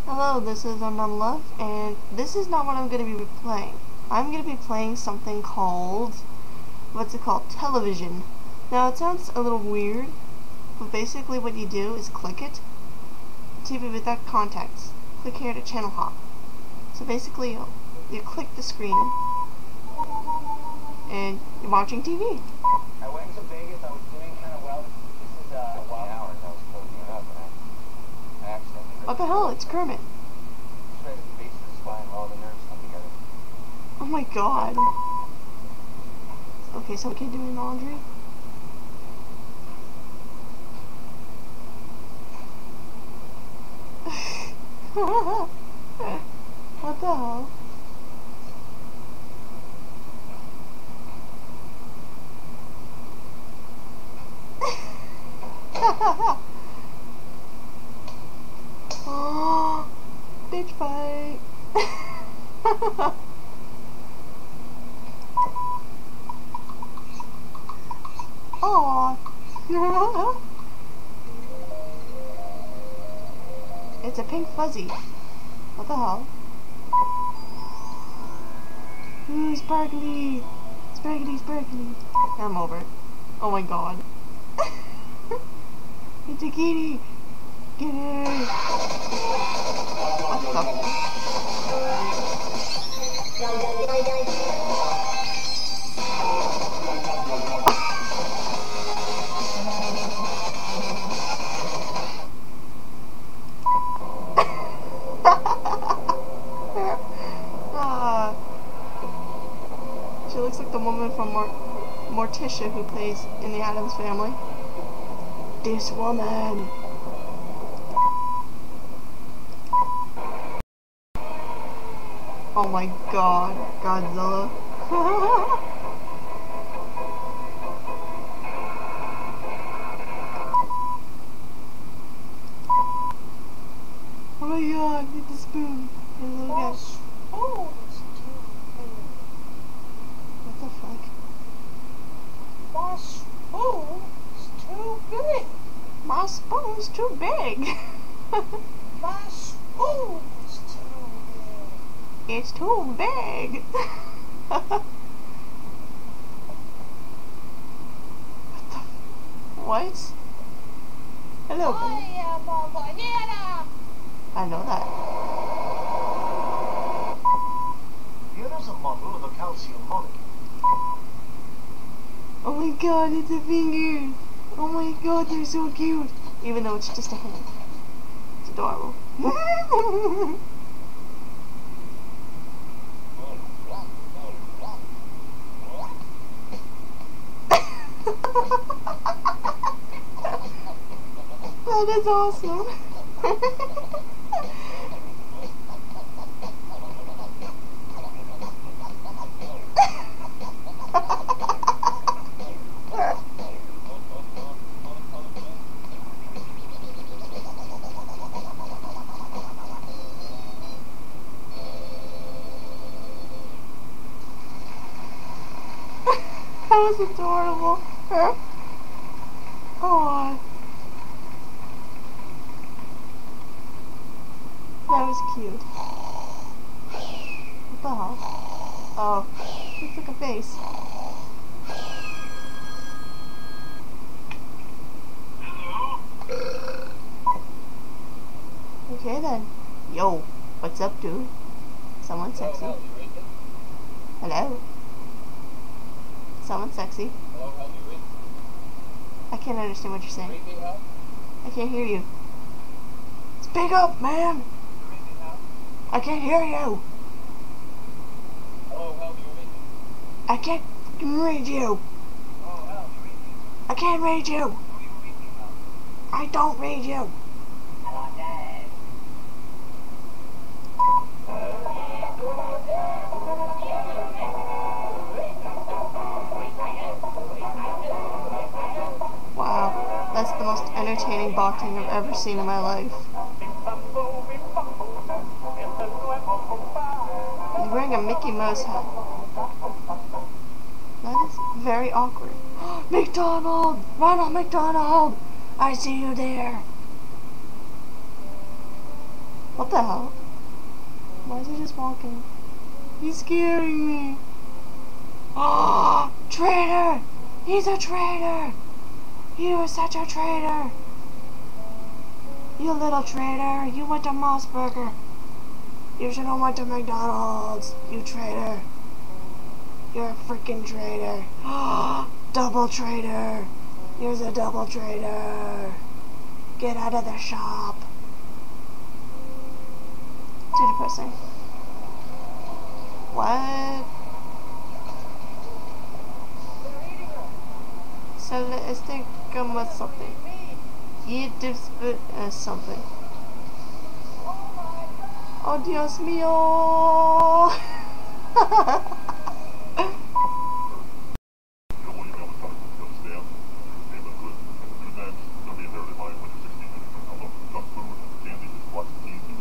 Hello, this is Unknown Love, and this is not what I'm going to be playing. I'm going to be playing something called, television. Now, it sounds a little weird, but basically what you do is click it, TV without contacts. Click here to channel hop. So basically, you click the screen, and you're watching TV. I went to Vegas, I was doing kind of well. This is a wild hours I was closing it up, and I accidentally... What the hell? It's Kermit. Straight at the base of the spine where all the nerves come together. Oh my god. Okay, so we can do laundry. What the hell? Oh, bitch fight. Aww. It's a pink fuzzy. What the hell? Ooh, sparkly. Sparkly, sparkly. I'm over it. Oh my god. It's a kitty. Get it. What the fuck? She looks like the woman from Morticia who plays in the Addams Family. This woman. Oh my god, Godzilla. Oh my god, get the spoon. Hey, little guy. Oh, it's too big. What the fuck? My spoon is too big. My spoon's too big. My spoon is too big. It's too big. What? Hello. I am a banana. I know that. Here is a model of a calcium molecule. Oh my god, it's a finger. Oh my god, they're so cute. Even though it's just a hand. It's adorable. That is awesome. That was adorable. Oh, that was cute. What the hell? Oh, looks like a face. Okay then. Yo, what's up, dude? Someone sexy. Hello? Someone sexy. I can't understand what you're saying. I can't hear you. Speak up, man! I can't hear you! I can't read you! I can't read you! I don't read you! Wow, that's the most entertaining boxing I've ever seen in my life. He's wearing a Mickey Mouse hat. That is very awkward. McDonald! Ronald McDonald! I see you there! What the hell? Why is he just walking? He's scaring me. Oh, traitor! He's a traitor! You are such a traitor! You little traitor! You went to Mossburger! You should have went to McDonald's! You traitor! You're a freaking traitor! Double traitor! You're a double traitor! Get out of the shop! Too depressing. What? So let's think with something. Eat this bit as something. Oh Dios mío!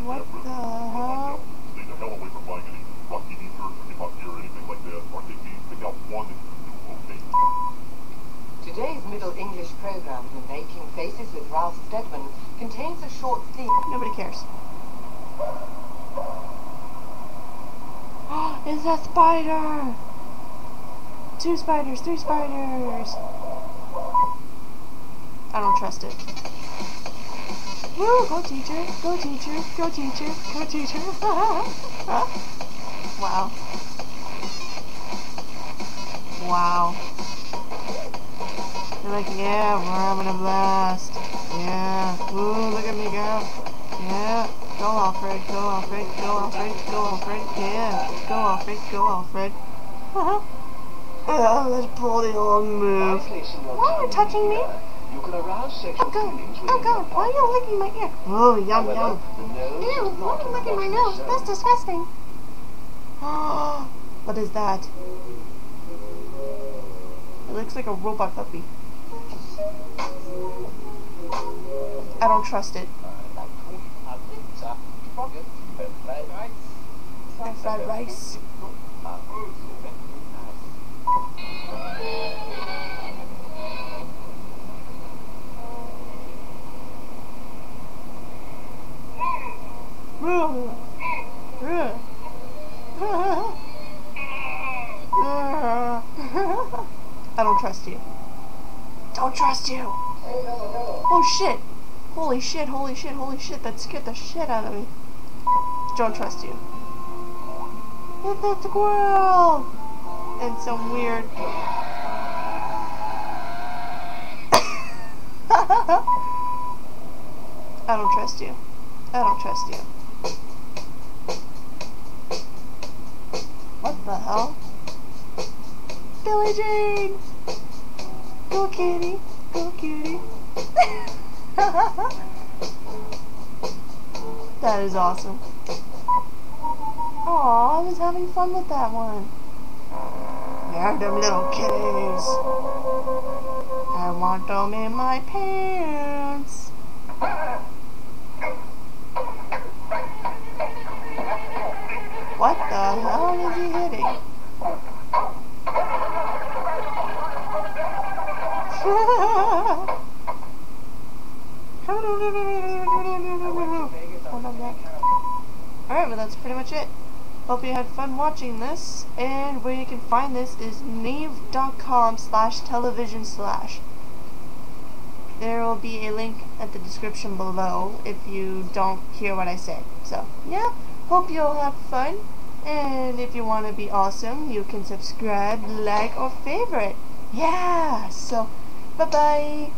What the hell? Today's Middle English program, Making Faces with Ralph Steadman, contains a short theme. Nobody cares. It's a spider! 2 spiders, 3 spiders! I don't trust it. Woo! Go teacher! Go teacher! Go teacher! Go teacher! Wow. Wow. They're like, yeah, we're having a blast. Yeah. Ooh, look at me go. Yeah. Go Alfred, go Alfred, go Alfred, go Alfred. Yeah. Go Alfred, go Alfred. Let's pull the old move. Why are you touching me? You can arouse sexual feelings Oh God, why are you licking my ear? Oh, yum yum. Ew, why are you licking my nose? That's disgusting. What is that? It looks like a robot puppy. I don't trust it. Fried rice. I don't trust you. Don't trust you. Oh shit. Holy shit, holy shit, holy shit. That scared the shit out of me. Don't trust you. It's a squirrel. And some weird. I don't trust you. I don't trust you. What the hell? Billie Jean! Go kitty! Go kitty! That is awesome. Aw, I was having fun with that one. Yeah, them little kitties. I want them in my pants. What the hell is he hitting? Alright, well that's pretty much it. Hope you had fun watching this, and where you can find this is nave.com/television/. There will be a link at the description below if you don't hear what I say. So, yeah, hope you'll have fun, and if you want to be awesome, you can subscribe, like, or favorite. Yeah, so, bye-bye.